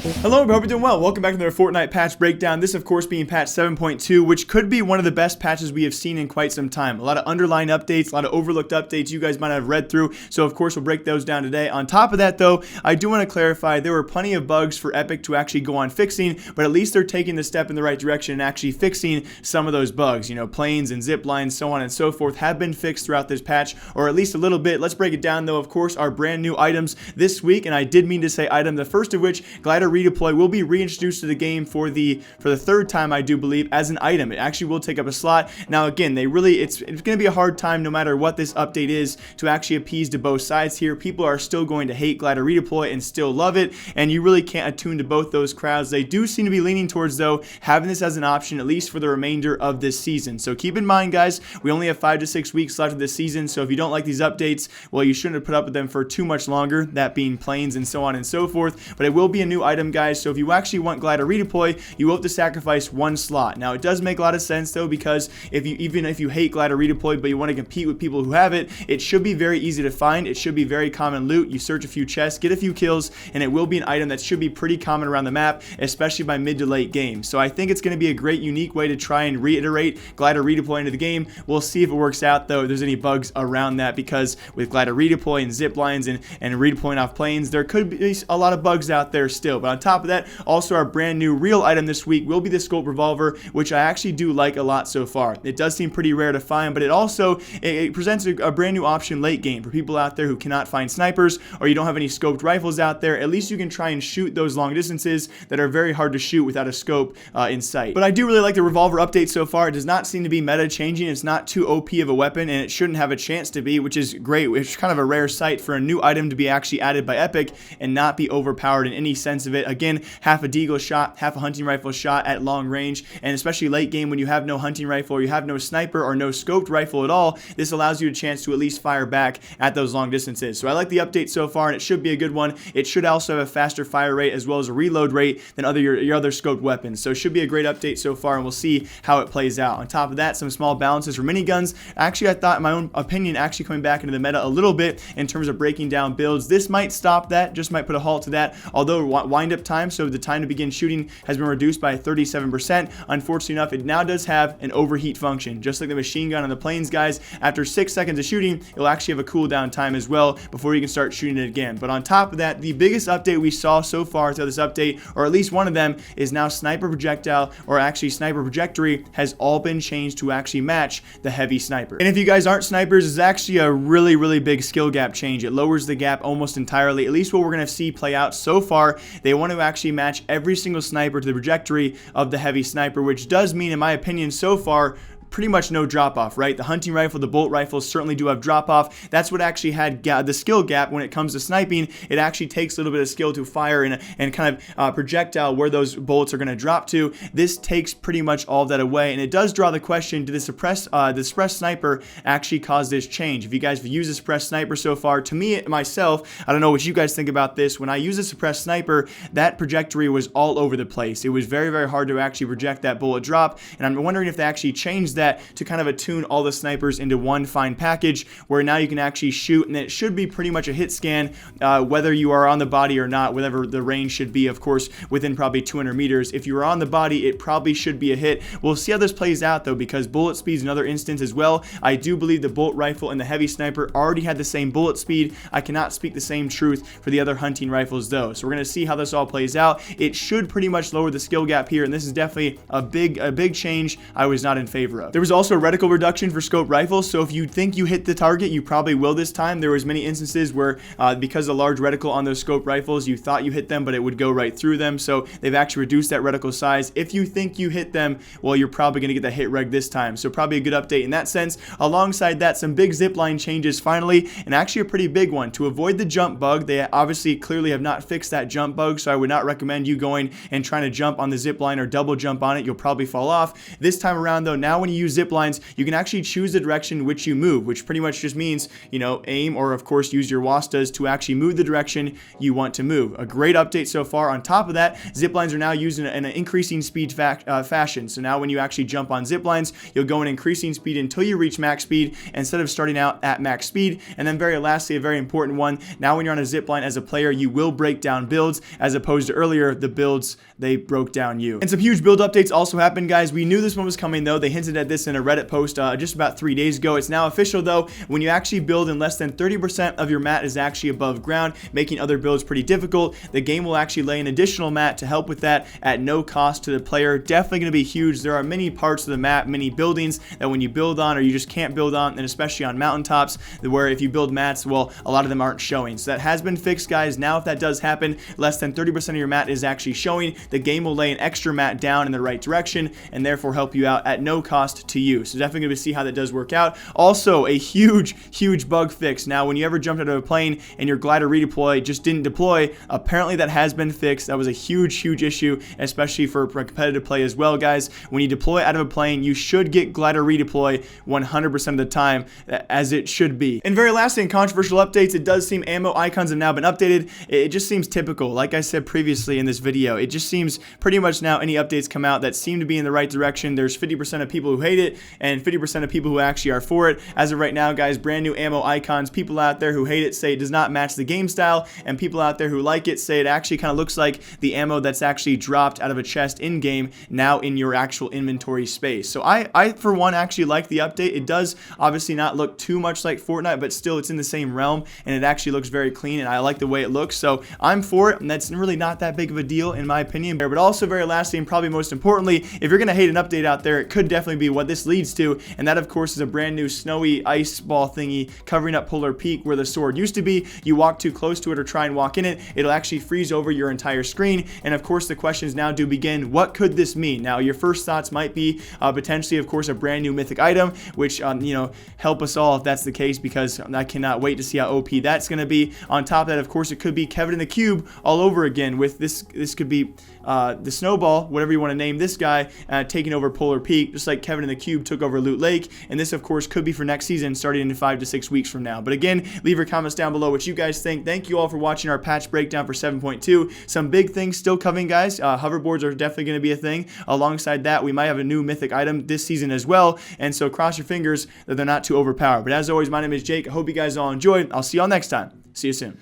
Hello, I hope you're doing well. Welcome back to another Fortnite patch breakdown. This, of course, being patch 7.2, which could be one of the best patches we have seen in quite some time. A lot of underlying updates, a lot of overlooked updates you guys might have read through. So, of course, we'll break those down today. On top of that, though, I do want to clarify there were plenty of bugs for Epic to actually go on fixing, but at least they're taking the step in the right direction and actually fixing some of those bugs. You know, planes and zip lines, so on and so forth, have been fixed throughout this patch, or at least a little bit. Let's break it down, though. Of course, our brand new items this week, and I did mean to say item, the first of which, Glider Redeploy, will be reintroduced to the game for the third time, I do believe, as an item. It actually will take up a slot. Now, again, it's going to be a hard time, no matter what this update is, to actually appease to both sides here. People are still going to hate Glider Redeploy and still love it, and you really can't attune to both those crowds. They do seem to be leaning towards, though, having this as an option, at least for the remainder of this season. So keep in mind, guys, we only have 5 to 6 weeks left of this season, so if you don't like these updates, well, you shouldn't have put up with them for too much longer, that being planes and so on and so forth. But it will be a new item, guys, so if you actually want Glider Redeploy, you will have to sacrifice one slot. Now, it does make a lot of sense, though, because even if you hate Glider Redeploy but you want to compete with people who have it, it should be very easy to find. It should be very common loot. You search a few chests, get a few kills, and it will be an item that should be pretty common around the map, especially by mid to late game. So I think it's going to be a great, unique way to try and reiterate Glider Redeploy into the game. We'll see if it works out, though, if there's any bugs around that, because with Glider Redeploy and zip lines and redeploying off planes, there could be a lot of bugs out there still. But on top of that, also our brand new real item this week will be the scope revolver, which I actually do like a lot so far. It does seem pretty rare to find, but it presents a brand new option late game for people out there who cannot find snipers, or you don't have any scoped rifles out there. At least you can try and shoot those long distances that are very hard to shoot without a scope in sight. But I do really like the revolver update so far. It does not seem to be meta changing. It's not too OP of a weapon, and it shouldn't have a chance to be, which is great. It's kind of a rare sight for a new item to be actually added by Epic and not be overpowered in any sense of it. Again, half a deagle shot, half a hunting rifle shot at long range, and especially late game when you have no hunting rifle or you have no sniper or no scoped rifle at all, this allows you a chance to at least fire back at those long distances. So I like the update so far, and it should be a good one. It should also have a faster fire rate as well as a reload rate than your other scoped weapons. So it should be a great update so far, and we'll see how it plays out. On top of that, some small balances for miniguns. Actually, I thought, in my own opinion, actually coming back into the meta a little bit in terms of breaking down builds. This might stop that, just might put a halt to that, although wind up time, so the time to begin shooting has been reduced by 37%. Unfortunately enough, it now does have an overheat function. Just like the machine gun on the planes, guys, after 6 seconds of shooting, it'll actually have a cooldown time as well before you can start shooting it again. But on top of that, the biggest update we saw so far throughout this update, or at least one of them, is now sniper projectile, or actually sniper trajectory, has all been changed to actually match the heavy sniper. And if you guys aren't snipers, it's actually a really, really big skill gap change. It lowers the gap almost entirely, at least what we're going to see play out so far. They want to actually match every single sniper to the trajectory of the heavy sniper, which does mean, in my opinion, so far, pretty much no drop off, right? The hunting rifle, the bolt rifles certainly do have drop off. That's what actually had the skill gap when it comes to sniping. It actually takes a little bit of skill to fire and kind of projectile where those bullets are going to drop to. This takes pretty much all of that away, and it does draw the question: did the suppressed sniper actually cause this change? If you guys have used a suppressed sniper so far, to me myself, I don't know what you guys think about this. When I use a suppressed sniper, that trajectory was all over the place. It was very, very hard to actually project that bullet drop, and I'm wondering if they actually changed that to kind of attune all the snipers into one fine package, where now you can actually shoot, and it should be pretty much a hit scan, whether you are on the body or not, whatever the range should be, of course, within probably 200 meters. If you are on the body, it probably should be a hit. We'll see how this plays out, though, because bullet speed is another instance as well. I do believe the bolt rifle and the heavy sniper already had the same bullet speed. I cannot speak the same truth for the other hunting rifles, though. So we're going to see how this all plays out. It should pretty much lower the skill gap here, and this is definitely a big change I was not in favor of. There was also a reticle reduction for scope rifles, so if you think you hit the target, you probably will this time. There was many instances where because of the large reticle on those scope rifles, you thought you hit them, but it would go right through them, so they've actually reduced that reticle size. If you think you hit them, well, you're probably going to get the hit reg this time, so probably a good update in that sense. Alongside that, some big zipline changes finally, and actually a pretty big one. To avoid the jump bug, they obviously clearly have not fixed that jump bug, so I would not recommend you going and trying to jump on the zipline or double jump on it. You'll probably fall off. This time around, though, now when you use zip lines, you can actually choose the direction which you move, which pretty much just means, you know, aim or of course use your WASDas to actually move the direction you want to move. A great update so far. On top of that, zip lines are now used in an increasing speed fashion. So now when you actually jump on zip lines, you'll go in increasing speed until you reach max speed instead of starting out at max speed. And then very lastly, a very important one, now when you're on a zip line as a player, you will break down builds as opposed to earlier, the builds, they broke down you. And some huge build updates also happened, guys. We knew this one was coming though. They hinted at this in a Reddit post just about 3 days ago. It's now official though. When you actually build in less than 30% of your mat is actually above ground, making other builds pretty difficult, the game will actually lay an additional mat to help with that at no cost to the player. Definitely going to be huge. There are many parts of the map, many buildings that when you build on or you just can't build on, and especially on mountaintops where if you build mats, well, a lot of them aren't showing. So that has been fixed, guys. Now if that does happen, less than 30% of your mat is actually showing, the game will lay an extra mat down in the right direction and therefore help you out at no cost to you. So definitely going to see how that does work out. Also, a huge bug fix. Now, when you ever jumped out of a plane and your glider redeploy just didn't deploy, apparently that has been fixed. That was a huge issue, especially for competitive play as well, guys. When you deploy out of a plane, you should get glider redeploy 100% of the time, as it should be. And very lastly, in controversial updates, it does seem ammo icons have now been updated. It just seems typical. Like I said previously in this video, it just seems pretty much now any updates come out that seem to be in the right direction, there's 50% of people who hate it and 50% of people who actually are for it. As of right now, guys, brand new ammo icons, people out there who hate it say it does not match the game style, and people out there who like it say it actually kind of looks like the ammo that's actually dropped out of a chest in game now in your actual inventory space. So I for one actually like the update. It does obviously not look too much like Fortnite, but still it's in the same realm and it actually looks very clean and I like the way it looks. So I'm for it, and that's really not that big of a deal in my opinion. But also very lastly, and probably most importantly, if you're gonna hate an update out there, it could definitely be what this leads to, and that of course is a brand new snowy ice ball thingy covering up Polar Peak where the sword used to be. You walk too close to it or try and walk in it, it'll actually freeze over your entire screen. And of course the questions now do begin, what could this mean? Now your first thoughts might be potentially of course a brand new mythic item, which you know, help us all if that's the case, because I cannot wait to see how OP that's going to be. On top of that, of course, it could be Kevin in the Cube all over again with this could be the Snowball, whatever you want to name this guy, taking over Polar Peak, just like Kevin in the Cube took over Loot Lake. And this, of course, could be for next season, starting in 5 to 6 weeks from now. But again, leave your comments down below what you guys think. Thank you all for watching our patch breakdown for 7.2. Some big things still coming, guys. Hoverboards are definitely going to be a thing. Alongside that, we might have a new mythic item this season as well. And so cross your fingers that they're not too overpowered. But as always, my name is Jake. I hope you guys all enjoyed. I'll see you all next time. See you soon.